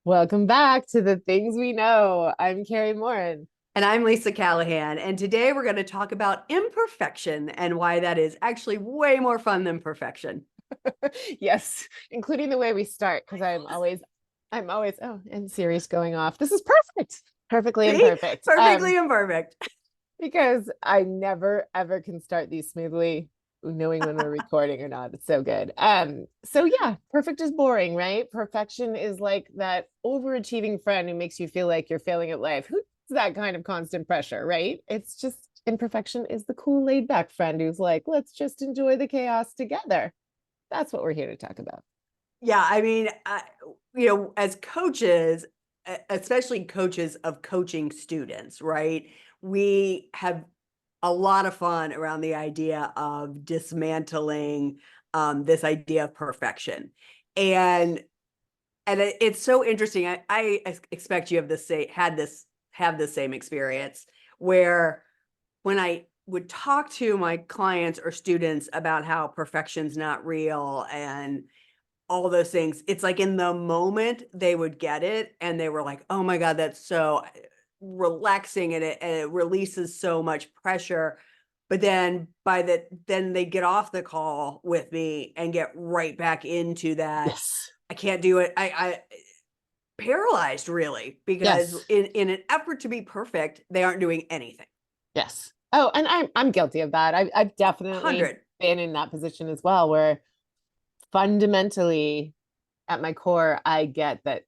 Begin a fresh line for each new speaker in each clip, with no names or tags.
Welcome back to the things we know. I'm Kari Morin.
And I'm Lisa Callahan. And today we're going to talk about imperfection and why that is actually way more fun than perfection.
Yes, including the way we start, because I'm always, oh, and Siri's going off. This is perfect. Perfectly
See?
imperfect.
Perfectly imperfect.
Because I never ever can start these smoothly, knowing when we're recording or not. It's so good. So yeah, perfect is boring, right? Perfection is like that overachieving friend who makes you feel like you're failing at life. Who needs that kind of constant pressure, right? It's just imperfection is the cool laid back friend who's like, let's just enjoy the chaos together. That's what we're here to talk about.
Yeah. I mean, as coaches, especially coaches of coaching students, right? We have a lot of fun around the idea of dismantling this idea of perfection. And it's so interesting. I expect you have have the same experience where when I would talk to my clients or students about how perfection's not real and all those things, it's like in the moment they would get it and they were like, oh my God, that's so relaxing and it releases so much pressure. But then then they get off the call with me and get right back into that.
Yes.
I can't do it. I paralyzed really because
Yes.
in an effort to be perfect, they aren't doing anything.
Yes. Oh, and I'm guilty of that. I've definitely
100.
been in that position as well, where fundamentally at my core, I get that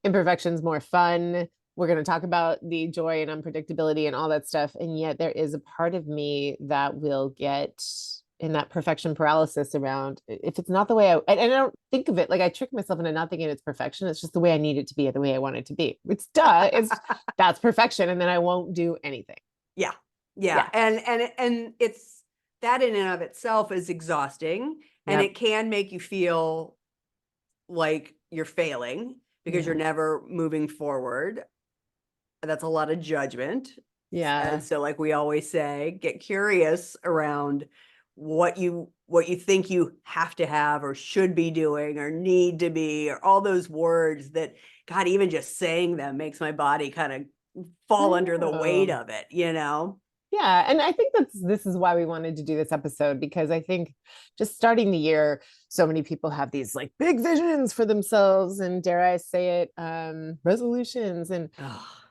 imperfection's more fun. We're going to talk about the joy and unpredictability and all that stuff. And yet there is a part of me that will get in that perfection paralysis around if it's not the way and I don't think of it like I trick myself into not thinking it's perfection. It's just the way I need it to be, the way I want it to be. It's duh. It's that's perfection. And then I won't do anything.
Yeah. Yeah.
Yeah.
And it's that in and of itself is exhausting and
Yep.
it can make you feel like you're failing because you're
Yeah.
never moving forward. That's a lot of judgment. And
Yeah.
so like we always say, get curious around what you think you have to have or should be doing or need to be or all those words that God, even just saying them makes my body kind of fall
I
under the weight
know.
of it, you know?
Yeah, and I think this is why we wanted to do this episode because I think just starting the year, so many people have these like big visions for themselves and dare I say it, resolutions
Ugh.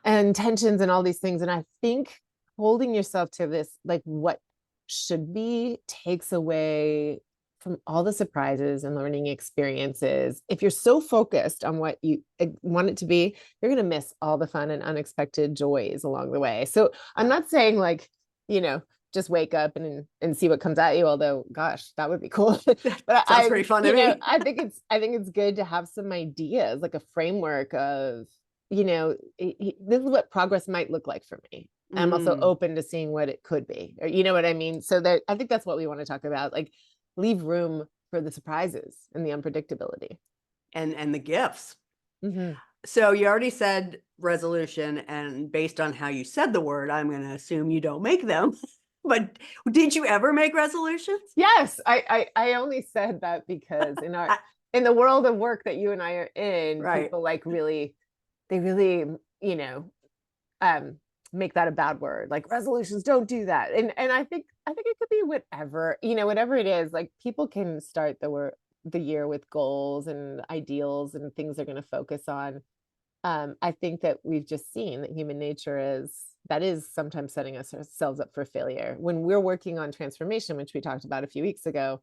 and intentions and all these things. And I think holding yourself to this, like what should be, takes away from all the surprises and learning experiences. If you're so focused on what you want it to be, you're going to miss all the fun and unexpected joys along the way. So I'm not saying like, you know, just wake up and see what comes at you. Although, gosh, that would be cool. But
Sounds pretty fun to me.
I think it's good to have some ideas, like a framework of, this is what progress might look like for me. I'm also
Mm.
open to seeing what it could be, or you know what I mean. So there, I think that's what we want to talk about. Like, leave room for the surprises and the unpredictability.
And the gifts.
Mm-hmm.
So you already said resolution, and based on how you said the word, I'm going to assume you don't make them. But did you ever make resolutions?
Yes, I only said that because in the world of work that you and I are in,
Right.
people like really they really, you know, um make that a bad word. Like resolutions don't do that. And I think it could be whatever, whatever it is. Like people can start the year with goals and ideals and things they're going to focus on. I think that we've just seen that human nature is sometimes setting ourselves up for failure. When we're working on transformation, which we talked about a few weeks ago,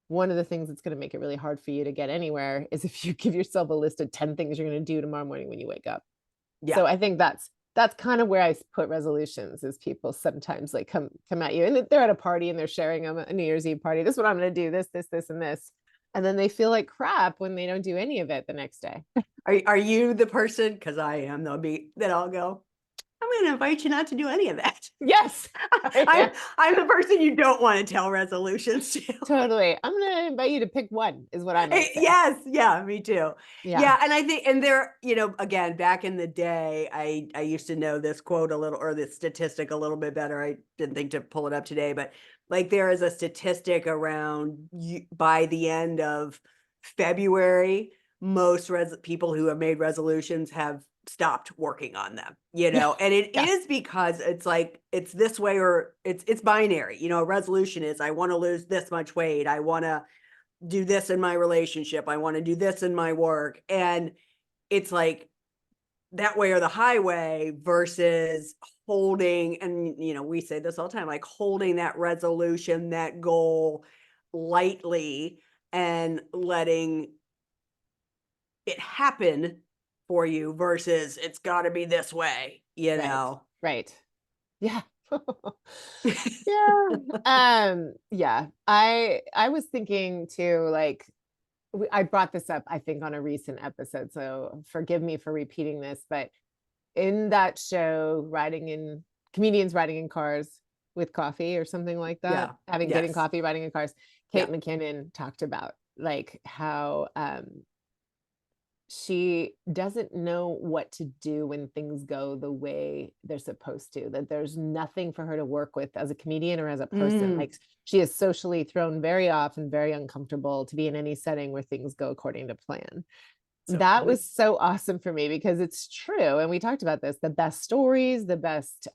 one of the things that's going to make it really hard for you to get anywhere is if you give yourself a list of 10 things you're going to do tomorrow morning when you wake up.
Yeah.
So I think that's kind of where I put resolutions is people sometimes like come at you and they're at a party and they're sharing a New Year's Eve party. This is what I'm going to do, this, and this. And then they feel like crap when they don't do any of it the next day.
Are you the person? Because I am. Then I'll go. I'm going to invite you not to do any of that.
Yes.
I'm
Yeah.
I'm the person you don't want to tell resolutions to.
Totally. I'm going to invite you to pick one, is what I might say.
Yes, yeah, me too.
Yeah.
Yeah, and I think, and there, again, back in the day, I used to know this quote a little, or this statistic a little bit better. I didn't think to pull it up today, but like there is a statistic around by the end of February, most people who have made resolutions have stopped working on them,
Yeah.
and it
Yeah.
is because it's like, it's this way or it's binary. A resolution is, I want to lose this much weight. I want to do this in my relationship. I want to do this in my work. And it's like that way or the highway versus holding, and we say this all the time, like holding that resolution, that goal lightly and letting it happen for you versus it's got to be this way,
Right. Right. Yeah. Yeah. Yeah. I was thinking too, like I brought this up, I think, on a recent episode, so forgive me for repeating this, but in that show, comedians riding in cars with coffee or something like that,
Yeah.
getting
Yes.
coffee, riding in cars,
Yeah.
Kate McKinnon talked about like how she doesn't know what to do when things go the way they're supposed to, that there's nothing for her to work with as a comedian or as a person.
Mm,
Like she is socially thrown very off and very uncomfortable to be in any setting where things go according to plan.
so
That
funny.
was so awesome for me because it's true. And we talked about this, the best stories, the best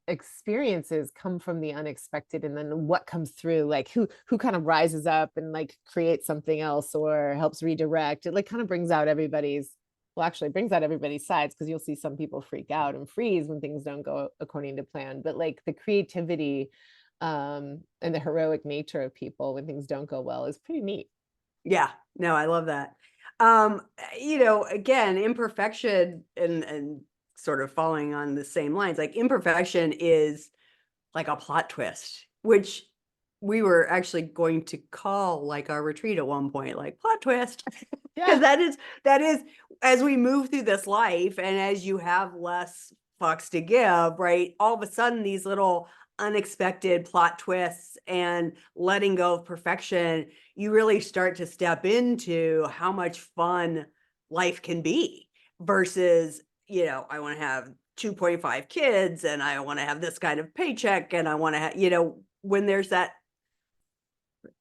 experiences come from the unexpected, and then what comes through, like who kind of rises up and like creates something else or helps redirect. It like kind of brings out everybody's, well, actually brings out everybody's sides, because you'll see some people freak out and freeze when things don't go according to plan, but like the creativity and the heroic nature of people when things don't go well is pretty neat.
Yeah. No, I love that. Again, imperfection and sort of following on the same lines, like imperfection is like a plot twist, which we were actually going to call like our retreat at one point, like plot twist. Because
Yeah.
that is as we move through this life and as you have less fucks to give, right? All of a sudden, these little unexpected plot twists and letting go of perfection, you really start to step into how much fun life can be versus, I want to have 2.5 kids and I want to have this kind of paycheck and I want to have, when there's that,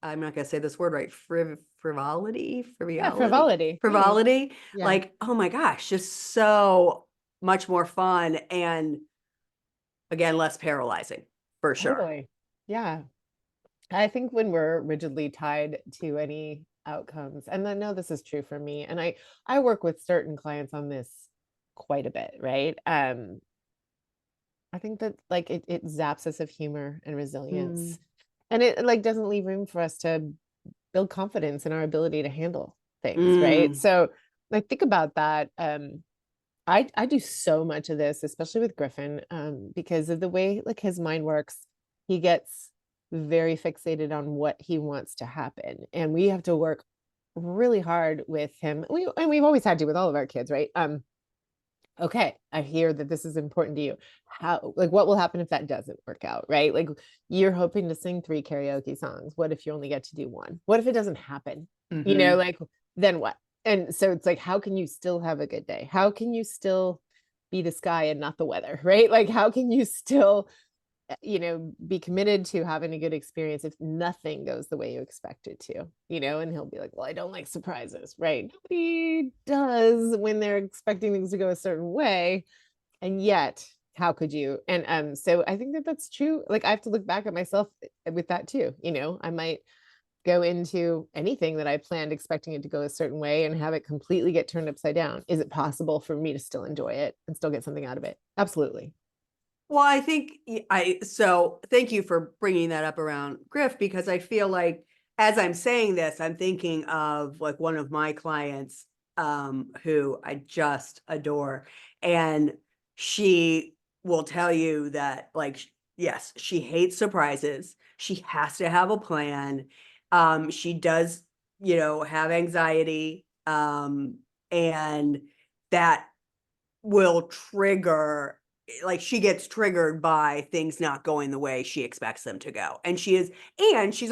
I'm not going to say this word right,
Yeah, frivolity. Yeah.
frivolity,
Yeah.
like, oh my gosh, just so much more fun and again, less paralyzing for sure.
Totally. Yeah. I think when we're rigidly tied to any outcomes, and I know this is true for me, and I work with certain clients on this quite a bit, right? I think that like it zaps us of humor and
Mm,
resilience. And it like doesn't leave room for us to build confidence in our ability to handle things, right?
mm,
So like think about that. I do so much of this, especially with Griffin, because of the way like his mind works. He gets very fixated on what he wants to happen, and we have to work really hard with him. We've always had to with all of our kids, right? Okay, I hear that this is important to you. How, like, what will happen if that doesn't work out, right? Like, you're hoping to sing 3 karaoke songs. What if you only get to do one? What if it doesn't happen?
mhm.
Like, then what? And so it's like, how can you still have a good day? How can you still be the sky and not the weather, right? Like, how can you still be committed to having a good experience if nothing goes the way you expect it to, and he'll be like, well, I don't like surprises, right? Nobody does when they're expecting things to go a certain way. And yet, how could you? And so I think that that's true. Like I have to look back at myself with that too. I might go into anything that I planned expecting it to go a certain way and have it completely get turned upside down. Is it possible for me to still enjoy it and still get something out of it? Absolutely.
Well, I think so thank you for bringing that up around Griff, because I feel like as I'm saying this, I'm thinking of like one of my clients who I just adore. And she will tell you that like, yes, she hates surprises. She has to have a plan. She does, have anxiety. And that will trigger, like she gets triggered by things not going the way she expects them to go. And she's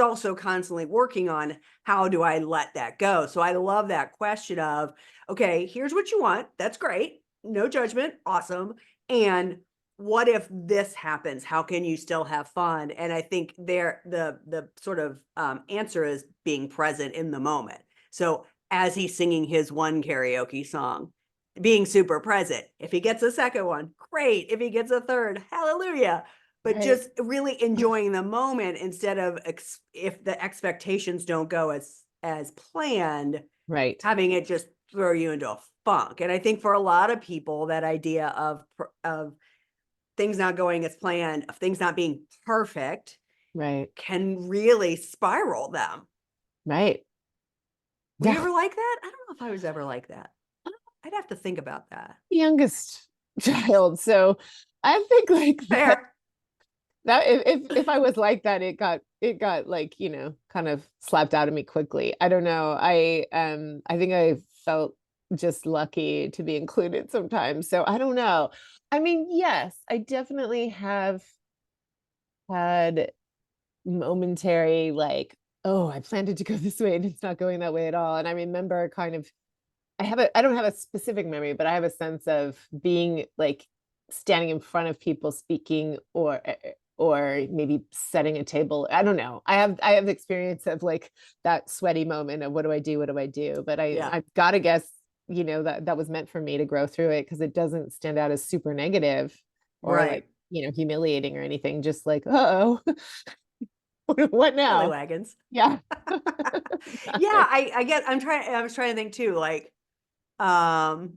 also constantly working on how do I let that go? So I love that question of, okay, here's what you want. That's great. No judgment. Awesome. And what if this happens? How can you still have fun? And I think the sort of answer is being present in the moment. So as he's singing his one karaoke song, being super present. If he gets a second one, great. If he gets a third, hallelujah. But
Right.
just really enjoying the moment instead of if the expectations don't go as planned,
Right.
having it just throw you into a funk. And I think for a lot of people, that idea of things not going as planned, of things not being perfect,
Right.
can really spiral them.
Right.
Were you
Yeah.
ever like that? I don't know if I was ever like that. I'd have to think about that.
Youngest child. So I think like that
Fair.
if I was like that, it got like, kind of slapped out of me quickly. I don't know. I think I felt just lucky to be included sometimes. So I don't know. I mean, yes, I definitely have had momentary like, oh, I planned it to go this way and it's not going that way at all. And I remember kind of I don't have a specific memory, but I have a sense of being like standing in front of people speaking or maybe setting a table. I don't know. I have the experience of like that sweaty moment of what do I do? What do I do? But
Yeah.
I've got to guess, that was meant for me to grow through it because it doesn't stand out as super negative or like,
Right.
humiliating or anything. Just like, oh, what
Silly
now?
wagons.
Yeah.
Yeah,
Exactly.
I was trying to think too, like, um,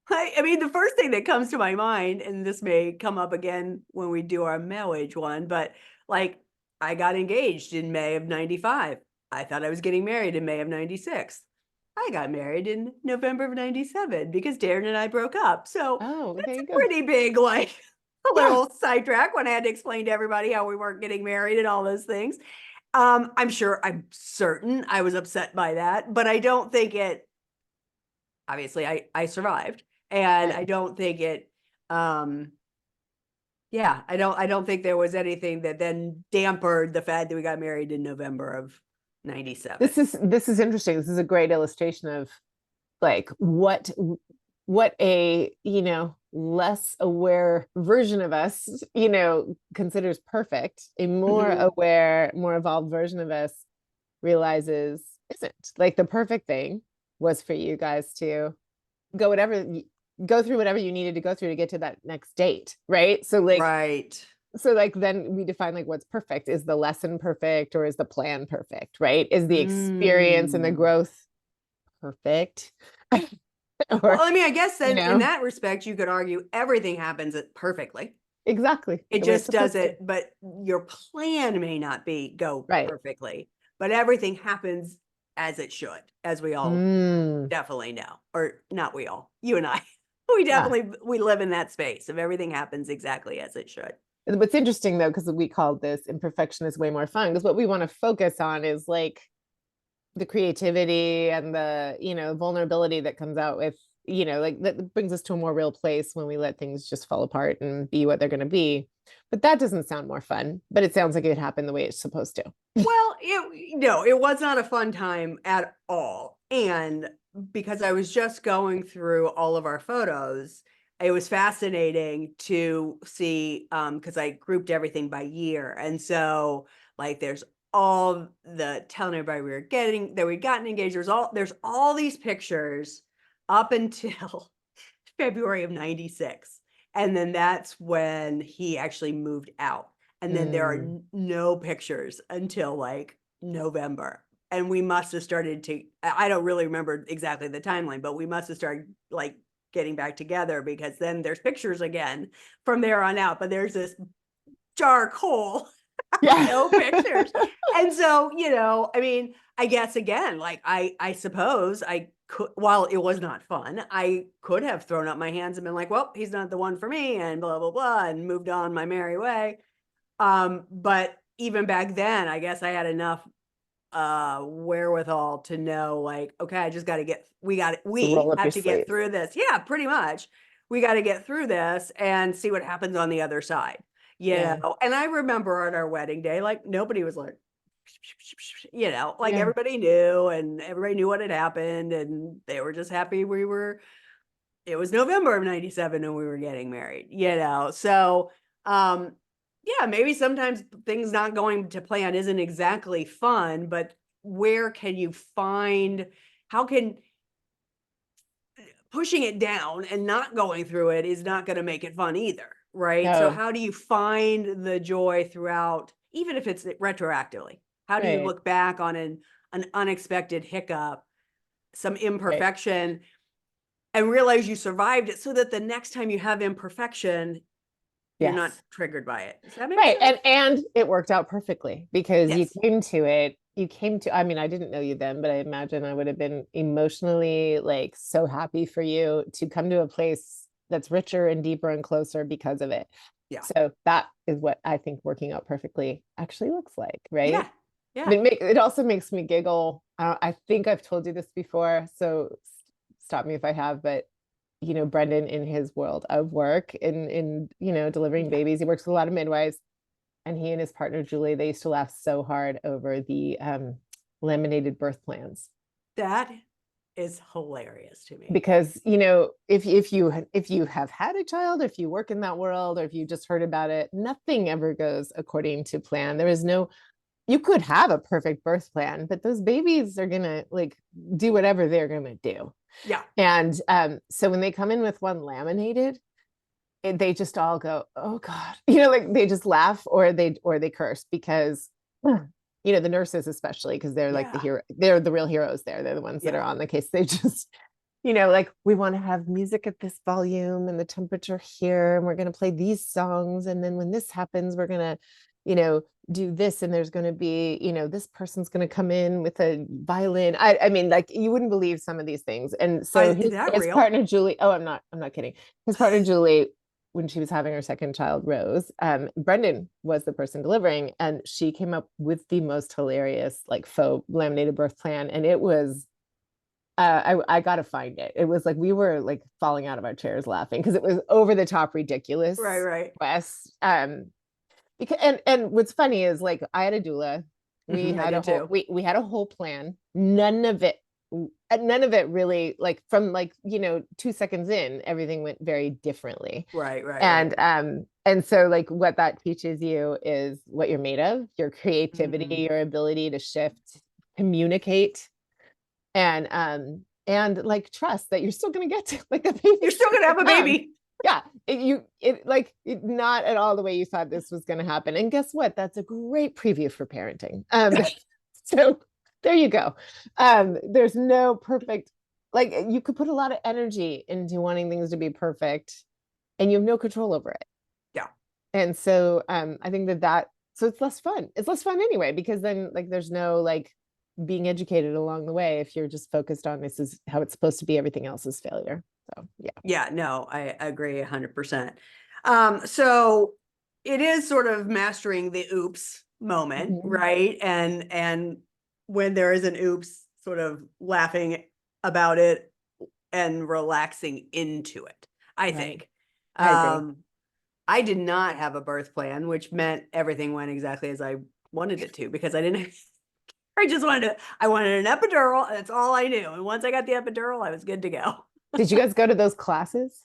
I mean, the first thing that comes to my mind, and this may come up again when we do our marriage one, but like, I got engaged in May of 95. I thought I was getting married in May of 96. I got married in November of 97 because Darren and I broke up. So
Oh,
that's
there you
a
go.
pretty big, like, a
Yeah.
little sidetrack when I had to explain to everybody how we weren't getting married and all those things. I'm certain I was upset by that, but I don't think it, obviously I survived, and I
Right.
don't think it, um yeah, I don't think there was anything that then dampered the fact that we got married in November of 97.
This is interesting. This is a great illustration of like what a less aware version of us considers perfect. A more
Mhm.
aware, more evolved version of us realizes isn't. Like the perfect thing was for you guys to go whatever go through whatever you needed to go through to get to that next date, right?
Right.
So like then we define like what's perfect. Is the lesson perfect or is the plan perfect, right? Is the experience and the
Mm.
growth perfect?
Well,
Or,
I mean, I guess
you
then in
know,
that respect, you could argue everything happens perfectly.
exactly
It
the way it's
just
supposed to.
doesn't, but your plan may not go
Right.
perfectly, but everything happens as it should, as we all
Mm,
definitely know, or not we all, you and I. We
yeah.
definitely we live in that space of everything happens exactly as it should.
What's interesting though, because we called this imperfection is way more fun, because what we want to focus on is like the creativity and the vulnerability that comes out with like that brings us to a more real place when we let things just fall apart and be what they're going to be. But that doesn't sound more fun, but it sounds like it happened the way it's supposed to.
Well, no, it was not a fun time at all. And because I was just going through all of our photos, it was fascinating to see because I grouped everything by year. And so like there's all the telling everybody we were getting that we'd gotten engaged. There's all these pictures up until February of 96. And then that's when he actually moved out. And then there are
Mm.
no pictures until like November. And we must have started to, I don't really remember exactly the timeline, but we must have started like getting back together because then there's pictures again from there on out. But there's this dark hole,
Yeah.
no pictures. And so, I mean, I guess again, like I suppose I could, while it was not fun, I could have thrown up my hands and been like, well, he's not the one for me and blah blah blah and moved on my merry way. But even back then, I guess I had enough wherewithal to know like, okay, I just got to
To roll
we
up
have
your
to get
sleeves.
through this. Yeah, pretty much. We got to get through this and see what happens on the other side.
Yeah.
And I remember on our wedding day, like nobody was like, like
Yeah.
everybody knew and everybody knew what had happened and they were just happy it was November of 97 and we were getting married, So, yeah, maybe sometimes things not going to plan isn't exactly fun, but where can you find, how can pushing it down and not going through it is not going to make it fun either, right? So
No,
how do you find the joy throughout, even if it's retroactively? How do you
right,
look back on an unexpected hiccup, some
right.
imperfection, and realize you survived it so that the next time you have imperfection, you're not
Yes.
triggered by it. Does that make
Right.
sense?
And it worked out perfectly because
Yes.
you came to, I mean, I didn't know you then, but I imagine I would have been emotionally like so happy for you to come to a place that's richer and deeper and closer because of it.
Yeah.
So that is what I think working out perfectly actually looks like, right?
Yeah. Yeah.
It also makes me giggle. I think I've told you this before, so stop me if I have, but Brendan in his world of work in delivering
Yeah.
babies, he works with a lot of midwives, and he and his partner Julie, they used to laugh so hard over the laminated birth plans
That is hilarious to me.
because if you have had a child, if you work in that world, or if you just heard about it, nothing ever goes according to plan. There is no You could have a perfect birth plan, but those babies are gonna like do whatever they're gonna do.
Yeah.
And so when they come in with one laminated, they just all go, "Oh God," like they just laugh or they curse because the nurses especially because they're like the
Yeah.
hero, they're the real heroes there. They're the ones that
Yeah.
are on the case. They just like we want to have music at this volume and the temperature here, and we're going to play these songs, and then when this happens, we're going to do this, and there's going to be this person's going to come in with a violin. I mean, like, you wouldn't believe some of these things. And so
Is
his,
that
his
real?
partner Julie, oh, I'm not kidding, his partner Julie, when she was having her second child, Rose, Brendan was the person delivering, and she came up with the most hilarious like faux laminated birth plan, and it was I gotta find it. It was like we were like falling out of our chairs laughing because it was over the top
Right,
ridiculous
right.
request. Because and what's funny is like I had a doula. We
I
had a
did
whole
too.
we had a whole plan. None of it really, like, from like 2 seconds in, everything went very differently.
Right, right, right.
And so like what that teaches you is what you're made of, your
Mhm.
creativity, your ability to shift, communicate, and like trust that you're still gonna get to like the
You're
baby's
still gonna
gonna
have a
come.
baby.
Yeah, not at all the way you thought this was going to happen. And guess what? That's a great preview for parenting. So there you go. There's no perfect, like, you could put a lot of energy into wanting things to be perfect, and you have no control over it.
Yeah.
And so I think so it's less fun. It's less fun anyway, because then like there's no like being educated along the way if you're just focused on this is how it's supposed to be, everything else is failure. So yeah.
Yeah, no, I agree 100%. So it is sort of mastering the oops moment,
Mhm.
right? And when there is an oops, sort of laughing about it and relaxing into it, I
Right.
think.
I agree.
Um, I did not have a birth plan, which meant everything went exactly as I wanted it to because I didn't I wanted an epidural. That's all I knew. And once I got the epidural, I was good to go.
Did you guys go to those classes?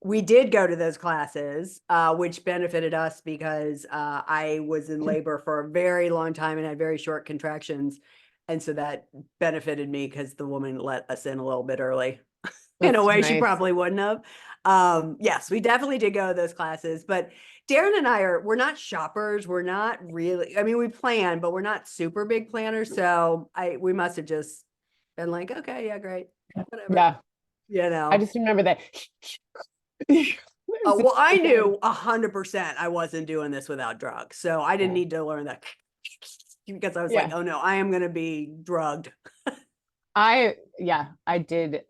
We did go to those classes, which benefited us because I was in labor for a very long time and had very short contractions. And so that benefited me because the woman let us in a little bit early in a
That's
way she
nice.
probably wouldn't have. Yes, we definitely did go to those classes. But Darren and we're not shoppers. We're not really, I mean, we plan, but we're not super big planners. So we must have just been like, okay, yeah, great, whatever,
Yeah.
you
I
know.
just remember that.
Well, I knew 100% I wasn't doing this without drugs. So I didn't
Yeah.
need to learn that because I was like,
Yeah.
oh no, I am going to be drugged.
I did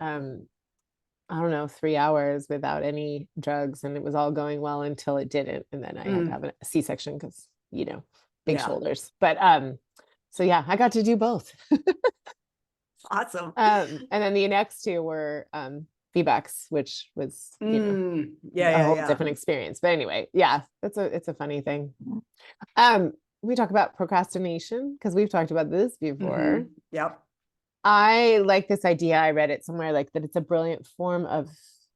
I don't know, 3 hours without any drugs, and it was all going well until it didn't. And then I had to
Mm,
have a C-section because, big
yeah.
shoulders. But so yeah, I got to do both.
Awesome.
And then the next two were feedbacks, which was,
Yeah,
a
yeah,
whole
yeah.
different experience. But anyway, yeah, it's a funny thing. We talk about procrastination because we've talked about this before.
Yep.
I like this idea. I read it somewhere, like that it's a brilliant form of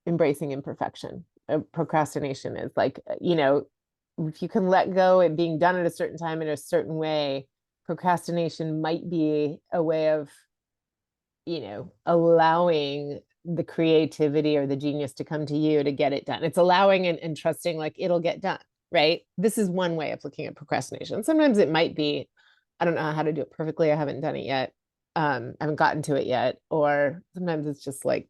embracing imperfection. Procrastination is like, if you can let go and being done at a certain time in a certain way, procrastination might be a way of, allowing the creativity or the genius to come to you to get it done. It's allowing and trusting like it'll get done, right? This is one way of looking at procrastination. Sometimes it might be, I don't know how to do it perfectly. I haven't done it yet. I haven't gotten to it yet. Or sometimes it's just like,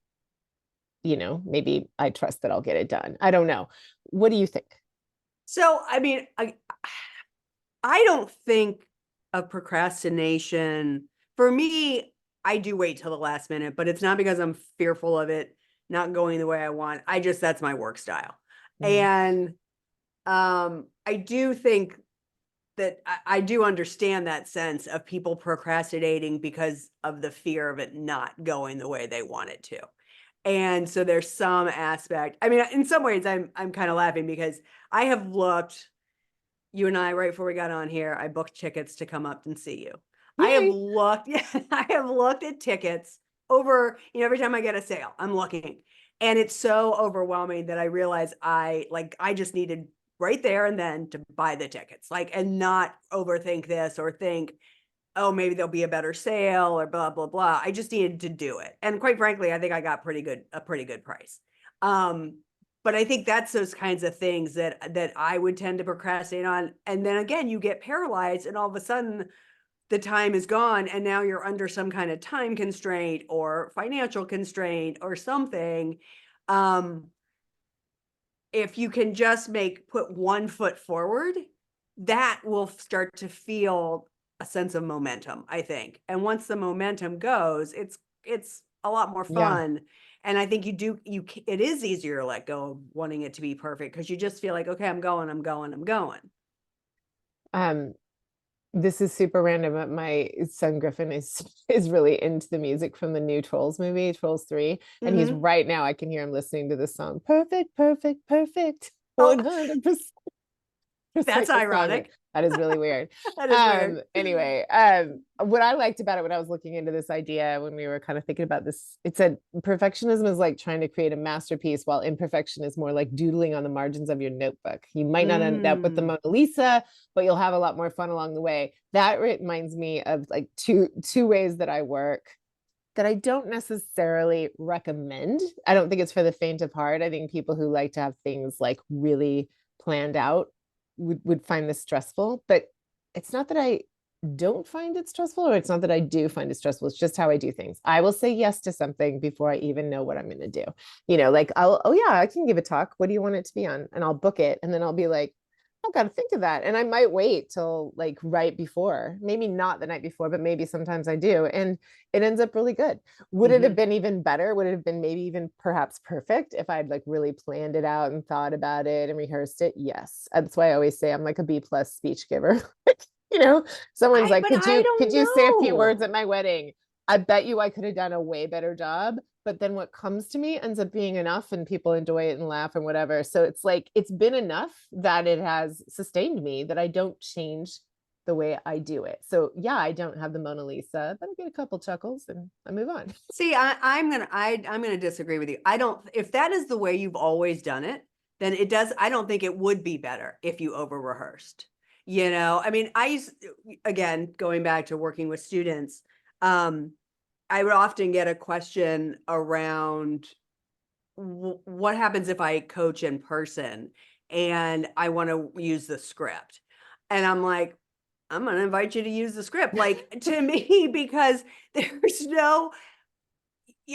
maybe I trust that I'll get it done. I don't know. What do you think?
So, I mean, I don't think of procrastination. For me, I do wait till the last minute, but it's not because I'm fearful of it not going the way I want. That's my work style.
Mm.
And I do think that I do understand that sense of people procrastinating because of the fear of it not going the way they want it to. And so there's some aspect. I mean, in some ways I'm kind of laughing because I have looked, you and I, right before we got on here, I booked tickets to come up and see you. I have
Yay.
looked, yeah, I have looked at tickets over, every time I get a sale, I'm looking. And it's so overwhelming that I realize I just needed right there and then to buy the tickets, and not overthink this or think, oh, maybe there'll be a better sale or blah, blah, blah. I just needed to do it. And quite frankly, I think I got a pretty good price. But I think that's those kinds of things that I would tend to procrastinate on. And then again, you get paralyzed and all of a sudden the time is gone and now you're under some kind of time constraint or financial constraint or something. If you can just put one foot forward, that will start to feel a sense of momentum, I think. And once the momentum goes, it's a lot more
Yeah.
fun. And I think it is easier to let go of wanting it to be perfect because you just feel like, okay, I'm going, I'm going, I'm going.
Um, this is super random, but my son Griffin is really into the music from the new Trolls movie, Trolls 3. And he's
Mm-hmm.
right now, I can hear him listening to this song. Perfect, perfect, perfect.
Oh,
100%. Just
that's
like the song.
ironic.
That is really weird.
That is weird.
Anyway, what I liked about it when I was looking into this idea, when we were kind of thinking about this, it said perfectionism is like trying to create a masterpiece, while imperfection is more like doodling on the margins of your notebook. You might not end up with the
Mm.
Mona Lisa, but you'll have a lot more fun along the way. That reminds me of like two ways that I work that I don't necessarily recommend. I don't think it's for the faint of heart. I think people who like to have things like really planned out would find this stressful, but it's not that I don't find it stressful, or it's not that I do find it stressful. It's just how I do things. I will say yes to something before I even know what I'm going to do. Like oh yeah, I can give a talk. What do you want it to be on? And I'll book it. And then I'll be like, I've got to think of that. And I might wait till like right before, maybe not the night before, but maybe sometimes I do. And it ends up really good. Would it have
Mm-hmm.
been even better? Would it have been maybe even perhaps perfect if I'd like really planned it out and thought about it and rehearsed it? Yes. That's why I always say I'm like a B plus speech giver. Someone's like,
But
could
I
you
don't
say a few words
know.
at my wedding? I bet you I could have done a way better job, but then what comes to me ends up being enough and people enjoy it and laugh and whatever. So it's like it's been enough that it has sustained me that I don't change the way I do it. So yeah, I don't have the Mona Lisa, but I get a couple chuckles and I move on.
See, I'm gonna disagree with you. I don't, if that is the way you've always done it, then I don't think it would be better if you over rehearsed. I mean, again, going back to working with students, um, I would often get a question around what happens if I coach in person and I want to use the script. And I'm like, I'm going to invite you to use the script, like to me, because there's no,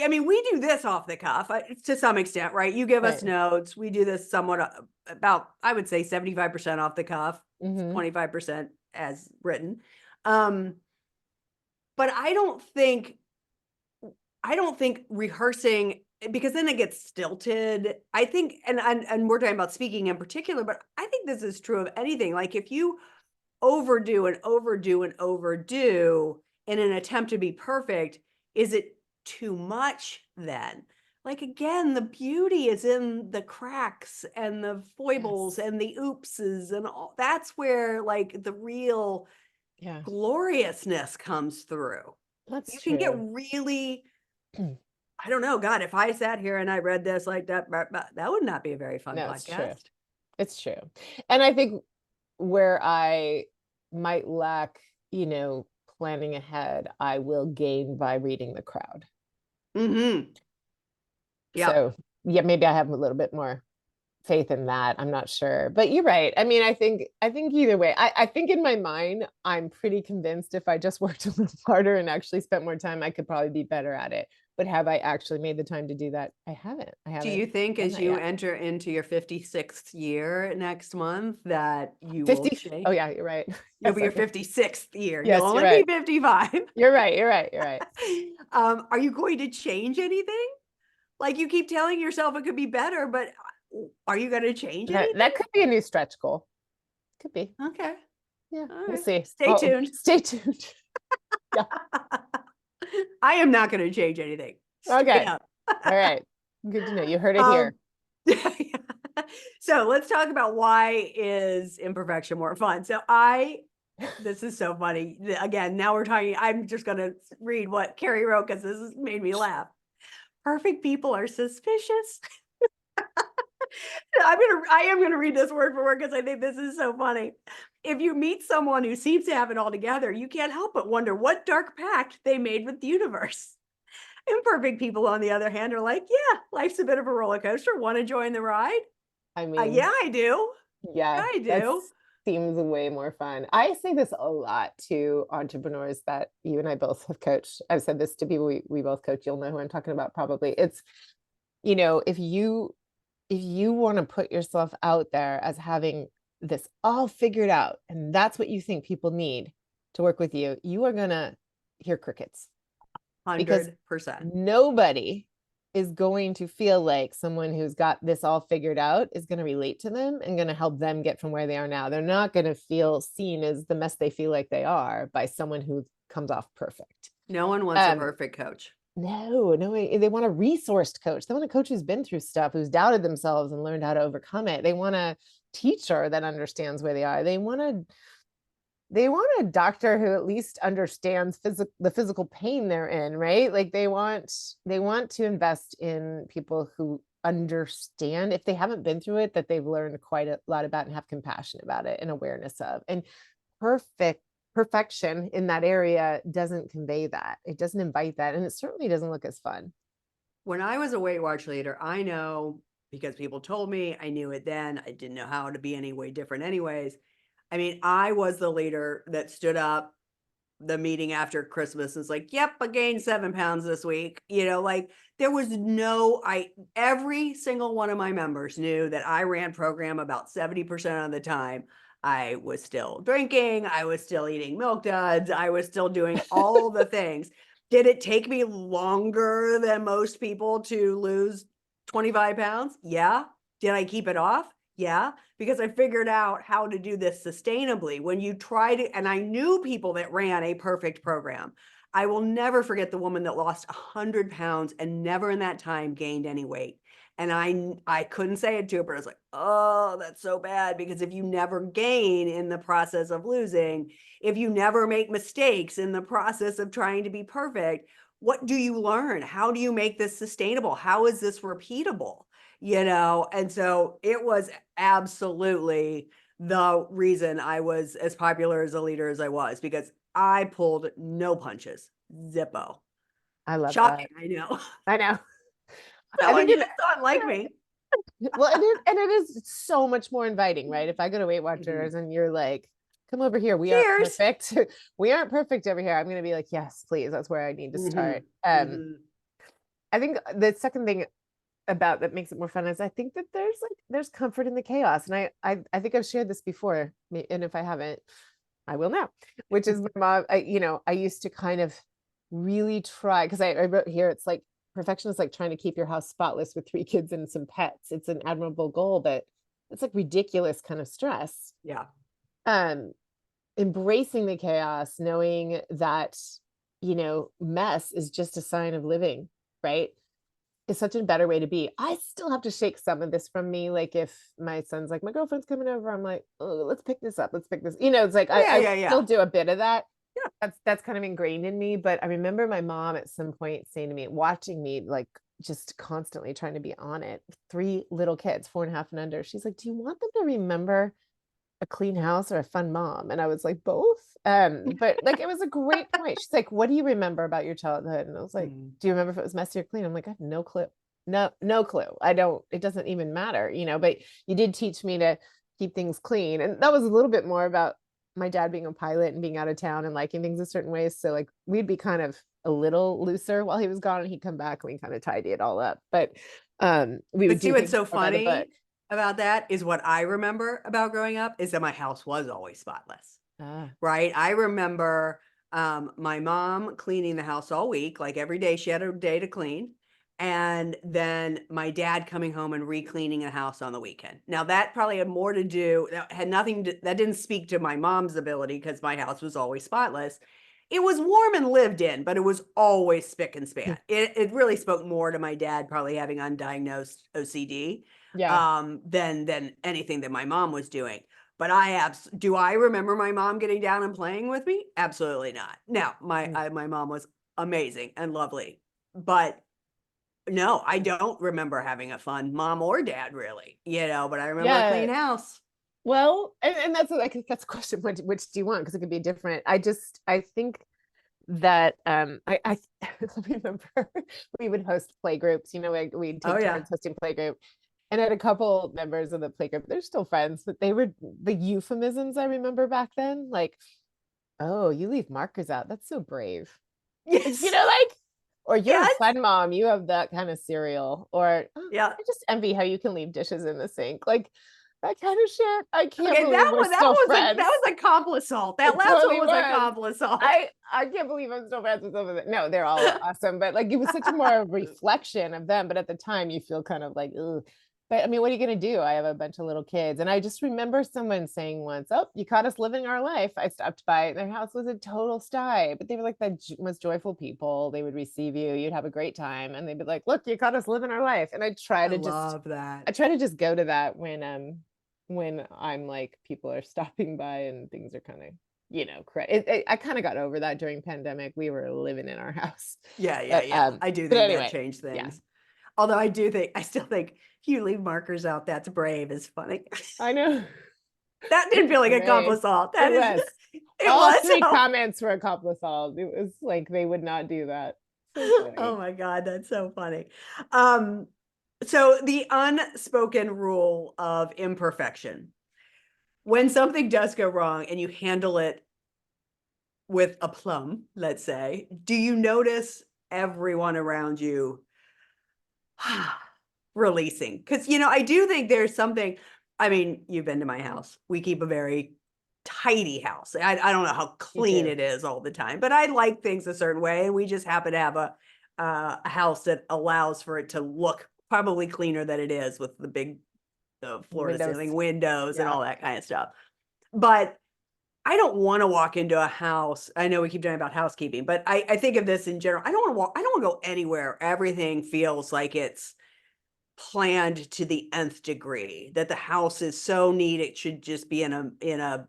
I mean, we do this off the cuff to some extent, right? You give us
Right.
notes. We do this somewhat about, I would say 75% off the cuff,
Mm-hmm.
25% as written. Um, but I don't think rehearsing, because then it gets stilted. I think, and we're talking about speaking in particular, but I think this is true of anything. Like if you overdo and overdo and overdo in an attempt to be perfect, is it too much then? Like again, the beauty is in the cracks and the foibles
Yes.
and the oopses and all. That's where like the real
Yeah,
gloriousness comes through.
that's
You can get
true.
really, I don't know, God, if I sat here and I read this like that, that would not be a very fun
No, it's true.
podcast.
It's true. And I think where I might lack, planning ahead, I will gain by reading the crowd.
Mm-hmm. Yep.
So yeah, maybe I have a little bit more faith in that. I'm not sure, but you're right. I mean, I think either way, I think in my mind, I'm pretty convinced if I just worked a little harder and actually spent more time, I could probably be better at it. But have I actually made the time to do that? I haven't. I
Do
haven't
you think
done
as
that
you
yet.
enter into your 56th year next month that you will
50. Oh
change?
yeah, you're right.
You'll
Yes,
be
I
your
am.
56th year. You'll
Yes, you're
only be
right.
55.
You're right. You're right. You're right.
Are you going to change anything? Like you keep telling yourself it could be better, but are you going to change anything?
That could be a new stretch goal. Could be.
Okay.
Yeah,
All
we'll
right.
see.
Stay
Well,
tuned.
stay tuned. Yeah.
I am not going to change anything. Straight
Okay.
up.
All right. Good to know. You heard it
Um,
here.
so let's talk about why is imperfection more fun. This is so funny. Again, now we're talking, I'm just going to read what Kari wrote because this has made me laugh. Perfect people are suspicious. I am gonna read this word for word because I think this is so funny. If you meet someone who seems to have it all together, you can't help but wonder what dark pact they made with the universe. Imperfect people, on the other hand, are like, yeah, life's a bit of a roller coaster. Want to join the ride?
I
Yeah,
mean,
I do. Yeah,
yeah,
I
that
do.
seems way more fun. I say this a lot to entrepreneurs that you and I both have coached. I've said this to people we both coach. You'll know who I'm talking about probably. It's, if you want to put yourself out there as having this all figured out, and that's what you think people need to work with you, you are gonna hear crickets because
100%.
nobody is going to feel like someone who's got this all figured out is going to relate to them and going to help them get from where they are now. They're not going to feel seen as the mess they feel like they are by someone who comes off perfect.
No one wants a
Um,
perfect coach.
no, they want a resourced coach. They want a coach who's been through stuff, who's doubted themselves and learned how to overcome it. They want a teacher that understands where they are. They want a doctor who at least understands the physical pain they're in, right? Like they want to invest in people who understand, if they haven't been through it, that they've learned quite a lot about and have compassion about it and awareness of. And perfection in that area doesn't convey that. It doesn't invite that, and it certainly doesn't look as fun.
When I was a Weight Watch leader, I know because people told me, I knew it then. I didn't know how to be any way different, anyways. I mean, I was the leader that stood up the meeting after Christmas and was like, yep, I gained 7 pounds this week. Like there was every single one of my members knew that I ran program about 70% of the time. I was still drinking. I was still eating milk duds. I was still doing all the things. Did it take me longer than most people to lose 25 pounds? Yeah. Did I keep it off? Yeah, because I figured out how to do this sustainably. When you try to, and I knew people that ran a perfect program. I will never forget the woman that lost 100 pounds and never in that time gained any weight. And I couldn't say it to her, but I was like, oh, that's so bad. Because if you never gain in the process of losing, if you never make mistakes in the process of trying to be perfect, what do you learn? How do you make this sustainable? How is this repeatable? And so it was absolutely the reason I was as popular as a leader as I was, because I pulled no punches. Zippo.
I love
Shocking,
that.
I know.
I know. I
Telling
think
you
it,
that's not like me.
well, it is so much more inviting, right? If I go to Weight
Mhm.
Watchers and you're like, come over here, we aren't
Cheers.
perfect. We aren't perfect over here. I'm going to be like, yes, please. That's where I need to start.
Mhm. Mhm.
I think the second thing about that makes it more fun is I think that there's comfort in the chaos. And I think I've shared this before. And if I haven't, I will now, which is my mom. I used to kind of really try, because I wrote here, it's like perfection is like trying to keep your house spotless with 3 kids and some pets. It's an admirable goal, but it's like ridiculous kind of stress.
Yeah.
Um, Embracing the chaos, knowing that, mess is just a sign of living, right? Is such a better way to be. I still have to shake some of this from me. Like if my son's like, my girlfriend's coming over, I'm like, oh, let's pick this up. Let's pick this. It's like
Yeah,
I
yeah,
still
yeah.
do a bit of that.
Yeah.
That's kind of ingrained in me. But I remember my mom at some point saying to me, watching me like just constantly trying to be on it. 3 little kids, 4.5 and under. She's like, do you want them to remember a clean house or a fun mom? And I was like, both. But like it was a great point. She's like, what do you remember about your childhood? And I was like,
Mm.
do you remember if it was messy or clean? I'm like, I have no clue. No clue. I don't, it doesn't even matter, but you did teach me to keep things clean. And that was a little bit more about my dad being a pilot and being out of town and liking things a certain way. So like we'd be kind of a little looser while he was gone and he'd come back and we kind of tidy it all up. But we would
But see,
do
what's
things
so
more by the book.
funny about that is what I remember about growing up is that my house was always spotless,
Ah,
right? I remember my mom cleaning the house all week, like every day she had a day to clean. And then my dad coming home and re-cleaning the house on the weekend. Now that probably had more to do, that had nothing to, that didn't speak to my mom's ability because my house was always spotless. It was warm and lived in, but it was always spick and span. It really spoke more to my dad probably having undiagnosed OCD
yeah.
than anything that my mom was doing. But do I remember my mom getting down and playing with me? Absolutely not. Now, my mom was amazing and lovely, but no, I don't remember having a fun mom or dad really, but I remember a
Yeah.
clean house.
Well, and that's like that's a question. Which do you want? Because it could be different. I think that I remember we would host play groups. We'd
Oh
take
yeah.
turns hosting play group, and I had a couple members of the play group. They're still friends, but they were the euphemisms I remember back then. Like, oh, you leave markers out. That's so brave.
Yes.
Like, or you're a
Yes.
fun mom. You have that kind of cereal. Or oh,
Yeah.
I just envy how you can leave dishes in the sink. Like that kind of shit. I can't
Okay,
believe we're still
that
friends.
was accomplice assault. That
It
last one
totally
was
was.
accomplice assault.
I can't believe I'm still friends with some of them. No, they're all awesome, but like it was such a more reflection of them. But at the time, you feel kind of like, ugh. But I mean, what are you gonna do? I have a bunch of little kids, and I just remember someone saying once, "Oh, you caught us living our life." I stopped by; their house was a total sty, but they were like the most joyful people. They would receive you, you'd have a great time, and they'd be like, "Look, you caught us living our life." And
I love that.
I try to just go to that when I'm like people are stopping by and things are kind of I kind of got over that during pandemic. We were living in our house,
Yeah, yeah,
but
yeah. I do
but
think that
anyway,
changed
yeah,
things. Although I still think you leave markers out. That's brave is funny.
I know.
That didn't
It's
feel like
brave.
accomplice assault.
It
That is,
was
it
all
was.
three
Oh,
comments were accomplice all. It was like they would not do that. So
oh
funny.
my God, that's so funny. Um, so the unspoken rule of imperfection. When something does go wrong and you handle it with aplomb, let's say, do you notice everyone around you releasing? Because, I do think there's something, I mean, you've been to my house. We keep a very tidy house. I don't know how
You
clean
do.
it is all the time, but I like things a certain way. And we just happen to have a house that allows for it to look probably cleaner than it is with the big floor to
Windows.
ceiling windows and
Yeah.
all that kind of stuff. But I don't want to walk into a house. I know we keep talking about housekeeping, but I think of this in general. I don't want to go anywhere. Everything feels like it's planned to the nth degree, that the house is so neat it should just be in a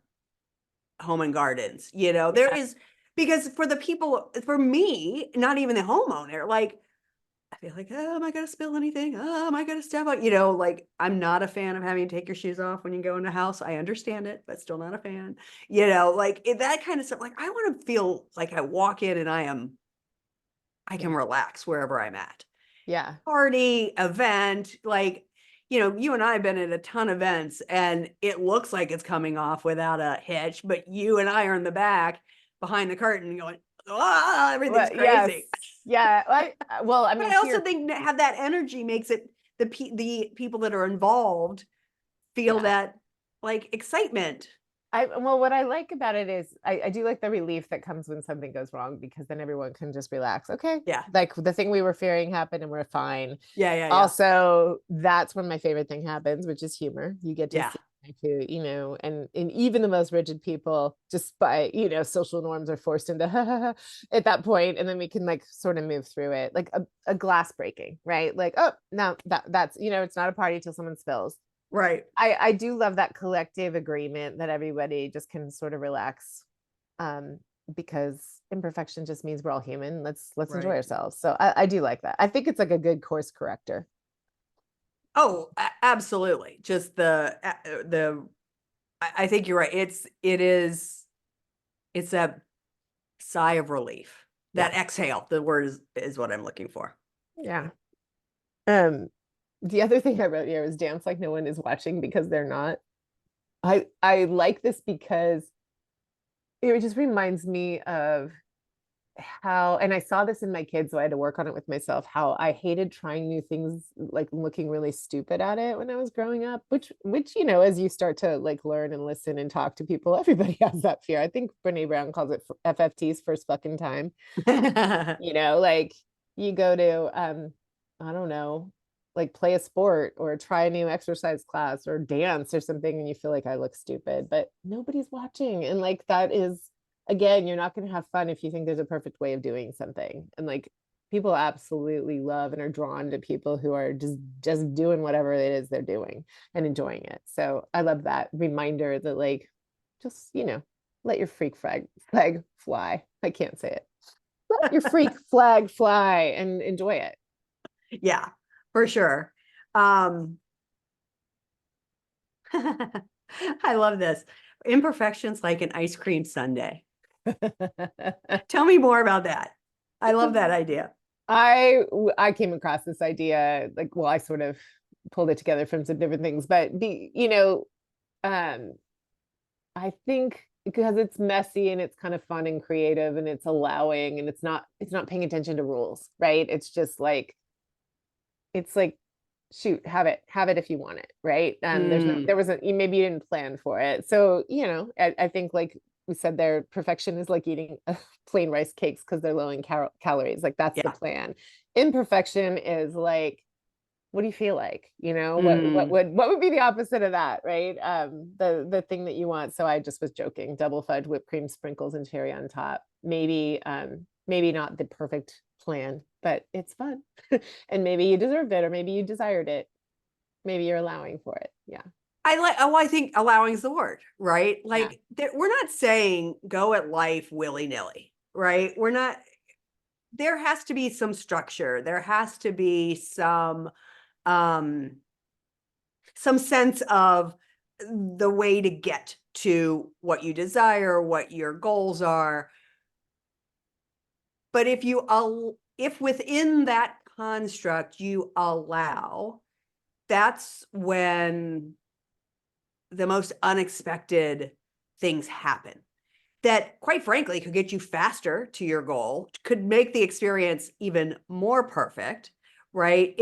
home and gardens. There
Yeah.
is, because for me, not even the homeowner, like I feel like, oh, am I gonna spill anything? Oh, am I gonna step on? Like I'm not a fan of having to take your shoes off when you go in a house. I understand it, but still not a fan. That kind of stuff. Like I want to feel like I walk in and I can
Yeah.
relax wherever I'm at.
Yeah.
Party, event, like, you and I have been at a ton of events and it looks like it's coming off without a hitch, but you and I are in the back behind the curtain going, ah, everything's
Well, yes.
crazy.
Yeah. Well, I
But
mean,
I
to
also
your
think that have that energy makes it the people that are involved feel
yeah.
that like excitement.
Well, what I like about it is I do like the relief that comes when something goes wrong because then everyone can just relax. Okay.
Yeah.
Like the thing we were fearing happened and we're fine.
Yeah, yeah, yeah.
Also, that's when my favorite thing happens, which is humor. You get to
Yeah.
see too, and even the most rigid people, just by, social norms are forced into at that point, and then we can like sort of move through it, like a glass breaking, right? Like, oh, no, that's, it's not a party till someone spills.
Right.
I do love that collective agreement that everybody just can sort of relax, um, because imperfection just means we're all human. Let's enjoy
Right.
ourselves. So I do like that. I think it's like a good course corrector.
Oh, absolutely. Just the I think you're right. It's a sigh of relief.
Yeah.
That exhale, the word is what I'm looking for.
Yeah. Um, the other thing I wrote here is dance like no one is watching because they're not. I like this because it just reminds me of how, and I saw this in my kids, so I had to work on it with myself, how I hated trying new things, like looking really stupid at it when I was growing up, which, as you start to like learn and listen and talk to people, everybody has that fear. I think Brene Brown calls it FFT's first fucking time. Like you go to, I don't know, like play a sport or try a new exercise class or dance or something, and you feel like I look stupid, but nobody's watching. And like that is, again, you're not going to have fun if you think there's a perfect way of doing something. And like people absolutely love and are drawn to people who are just doing whatever it is they're doing and enjoying it. So I love that reminder that like just, let your freak flag fly. I can't say it. Let your freak flag fly and enjoy it.
Yeah, for sure. Um, I love this. Imperfections like an ice cream sundae. Tell me more about that. I love that idea.
I came across this idea, like, well, I sort of pulled it together from some different things, but I think because it's messy and it's kind of fun and creative and it's allowing and it's not paying attention to rules, right? It's like shoot, have it if you want it, right?
Mm,
There wasn't, maybe you didn't plan for it. So, I think like we said there, perfection is like eating plain rice cakes because they're low in calories. Like that's the
yeah.
plan. Imperfection is like, what do you feel like?
Mm,
What would be the opposite of that, right? The thing that you want. So I just was joking. Double fudge, whipped cream, sprinkles, and cherry on top. Maybe not the perfect plan, but it's fun. And maybe you deserved it, or maybe you desired it. Maybe you're allowing for it. Yeah.
I think allowing is the word, right?
Yeah.
Like we're not saying go at life willy-nilly, right? We're not, there has to be some structure. There has to be um some sense of the way to get to what you desire, what your goals are. But if within that construct you allow, that's when the most unexpected things happen that, quite frankly, could get you faster to your goal, could make the experience even more perfect, right?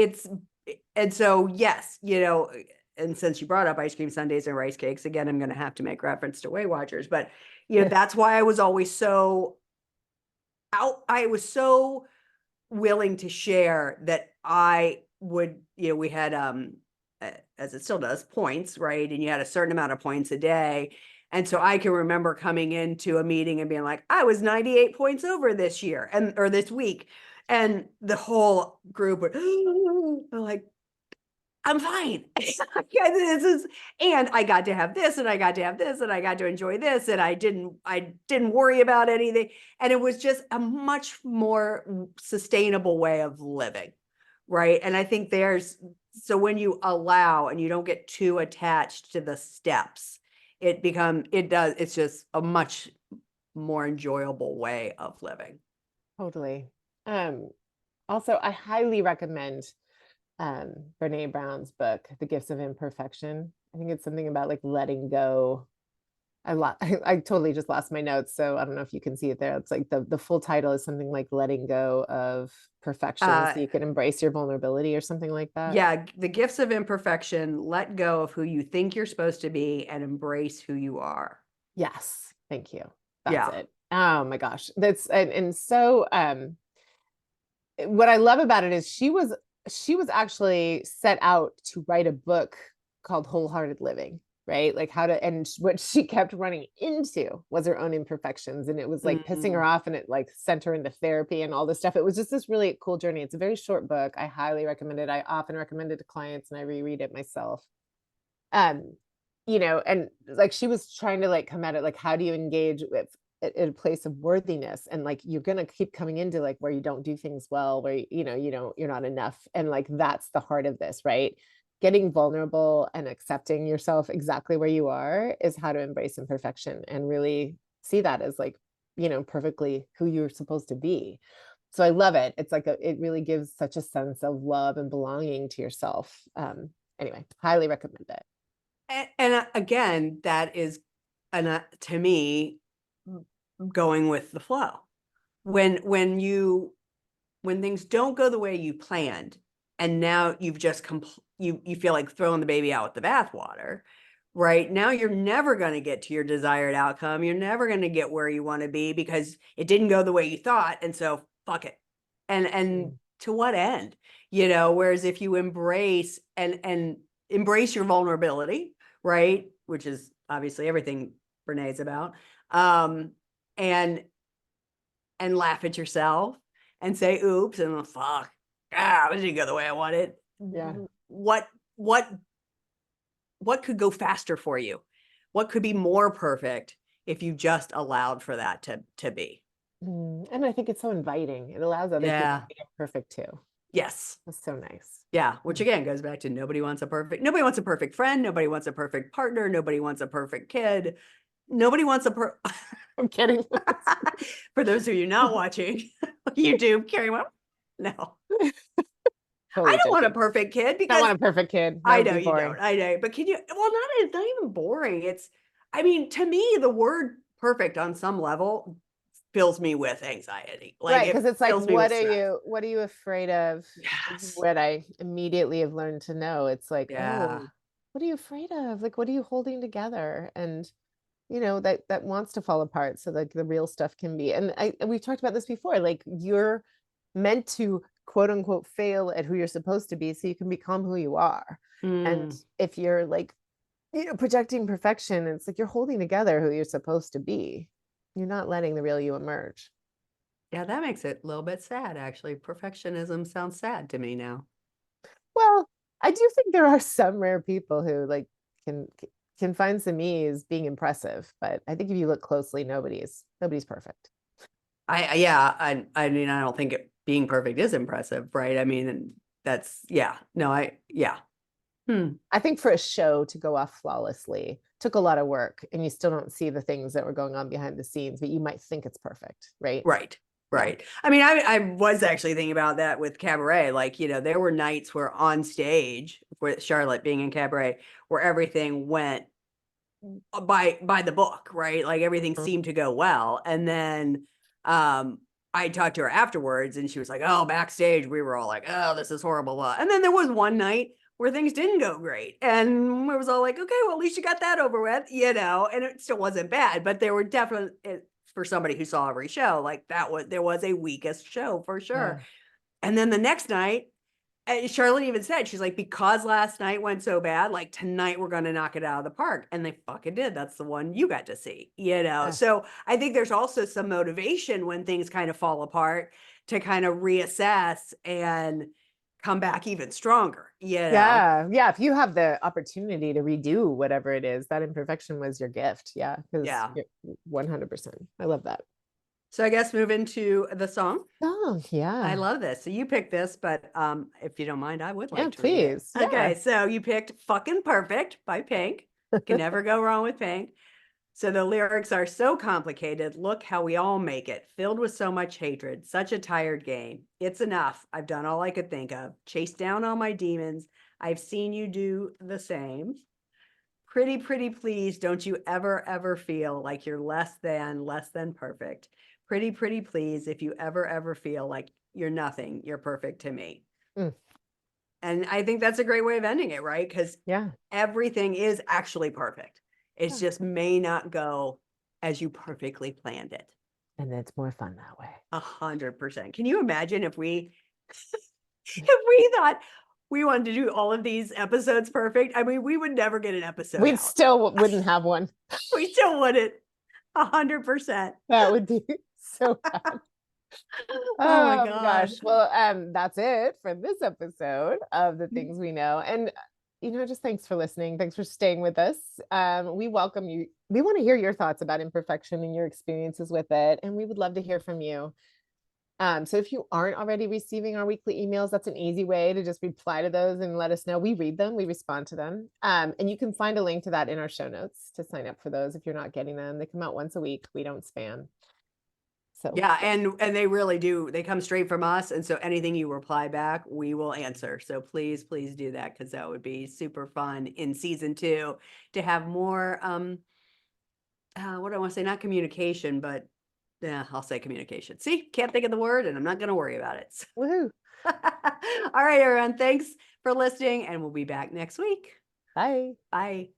And so, yes, and since you brought up ice cream sundaes and rice cakes, again, I'm going to have to make reference to Weight Watchers, but that's why I was always so I was so willing to share that I would, we had as it still does, points, right? And you had a certain amount of points a day. And so I can remember coming into a meeting and being like, I was 98 points over this year or this week. And the whole group would like, I'm fine. And I got to have this and I got to have this and I got to enjoy this. And I didn't worry about anything. And it was just a much more sustainable way of living. Right. And I think so when you allow and you don't get too attached to the steps, it's just a much more enjoyable way of living.
Totally. Um, Also, I highly recommend Brene Brown's book, The Gifts of Imperfection. I think it's something about like letting go. I totally just lost my notes, so I don't know if you can see it there. It's like the full title is something like letting go of perfection
Uh,
so you can embrace your vulnerability or something like that.
yeah, the gifts of imperfection, let go of who you think you're supposed to be and embrace who you are.
Yes, thank you. That's
Yeah.
it. Oh my gosh. That's and so what I love about it is she was actually set out to write a book called Wholehearted Living, right? Like how to, and what she kept running into was her own imperfections, and it was like pissing her
Mm.
off, and it like sent her into therapy and all this stuff. It was just this really cool journey. It's a very short book. I highly recommend it. I often recommend it to clients and I reread it myself. um and like she was trying to like come at it like, how do you engage with at a place of worthiness, and like you're gonna keep coming into like where you don't do things well, where you're not enough, and like that's the heart of this, right? getting vulnerable and accepting yourself exactly where you are is how to embrace imperfection and really see that as like, perfectly who you're supposed to be. So I love it. It's like it really gives such a sense of love and belonging to yourself. Anyway, highly recommend it.
And again, that is, to me, going with the flow. When things don't go the way you planned, and now you've just you feel like throwing the baby out with the bathwater, right? Now you're never going to get to your desired outcome. You're never going to get where you want to be because it didn't go the way you thought, and so fuck it. And to what end? Whereas if you embrace and embrace your vulnerability, right? Which is obviously everything Brené's about. And laugh at yourself and say, oops, and fuck, that didn't go the way I wanted.
Yeah.
What could go faster for you? What could be more perfect if you just allowed for that to be?
And I think it's so inviting. It allows other people to be imperfect too.
Yes.
That's so nice.
Yeah. Which again goes back to nobody wants a perfect friend. Nobody wants a perfect partner. Nobody wants a perfect kid. Nobody wants
I'm kidding.
For those of you not watching YouTube, Kari went, no.
Totally
I don't want a
joking.
perfect kid
I
because
want a perfect kid. That
I
would
know
be
you
boring.
don't. I know, but can you? Well, it's not even boring. To me, the word perfect on some level fills me with anxiety. Like
Right,
it
because it's like,
fills me with
what
stress.
are you afraid of?
Yes.
What I immediately have learned to know. It's like,
Yeah.
oh, what are you afraid of? Like, what are you holding together? And that wants to fall apart so like the real stuff can be. And we've talked about this before. Like you're meant to quote unquote fail at who you're supposed to be so you can become who you are. And if you're like, projecting perfection, it's like you're holding together who you're supposed to be. You're not letting the real you emerge.
Yeah, that makes it a little bit sad, actually. Perfectionism sounds sad to me now.
Well, I do think there are some rare people who like can can find some ease being impressive, but I think if you look closely, nobody's perfect.
I mean, I don't think being perfect is impressive, right? I mean, that's, yeah. No, yeah.
I think for a show to go off flawlessly took a lot of work, and you still don't see the things that were going on behind the scenes, but you might think it's perfect, right?
Right. Right. Yeah. I mean, I was actually thinking about that with cabaret. Like, there were nights where on stage, with Charlotte being in cabaret, where everything went by the book, right? Like everything seemed to go well. And then I talked to her afterwards and she was like, oh, backstage, we were all like, oh, this is horrible. And then there was one night where things didn't go great. And it was all like, okay, well, at least you got that over with, and it still wasn't bad, but there were definitely, for somebody who saw every show, like there was a weakest show for sure.
Yeah.
And then the next night, Charlotte even said, she's like, because last night went so bad, like tonight we're going to knock it out of the park. And they fucking did. That's the one you got to see,
Yeah.
So I think there's also some motivation when things kind of fall apart to kind of reassess and come back even stronger,
Yeah. Yeah. If you have the opportunity to redo whatever it is, that imperfection was your gift. Yeah. Because
Yeah.
100%. I love that.
So I guess move into the song.
Oh, yeah.
I love this. So you picked this, but if you don't mind, I would like to read it.
Please. Yeah.
Okay, so you picked Fucking Perfect by Pink. Can never go wrong with Pink. So the lyrics are so complicated. Look how we all make it, filled with so much hatred, such a tired game. It's enough. I've done all I could think of. Chased down all my demons. I've seen you do the same. Pretty, pretty please, don't you ever, ever feel like you're less than perfect. Pretty, pretty please, if you ever, ever feel like you're nothing, you're perfect to me. And I think that's a great way of ending it, right? Because everything is actually perfect. It just may not go as you perfectly planned it.
And it's more fun that way.
100%. Can you imagine if we thought we wanted to do all of these episodes perfect? I mean, we would never get an episode
We
out.
still wouldn't have one.
We still wouldn't. 100%.
That would be so bad.
Oh my
gosh.
God.
Well, that's it for this episode of The Things We Know. And just thanks for listening. Thanks for staying with us. We welcome you. We want to hear your thoughts about imperfection and your experiences with it. And we would love to hear from you. So if you aren't already receiving our weekly emails, that's an easy way to just reply to those and let us know. We read them, we respond to them. And you can find a link to that in our show notes to sign up for those if you're not getting them. They come out once a week. We don't spam. So
Yeah,
yeah.
and they really do. They come straight from us, and so anything you reply back, we will answer. So please, please do that because that would be super fun in season 2 to have more what do I want to say? Not communication, but yeah, I'll say communication. See, can't think of the word, and I'm not going to worry about it.
Woohoo.
All right, everyone. Thanks for listening, and we'll be back next week.
Bye.
Bye.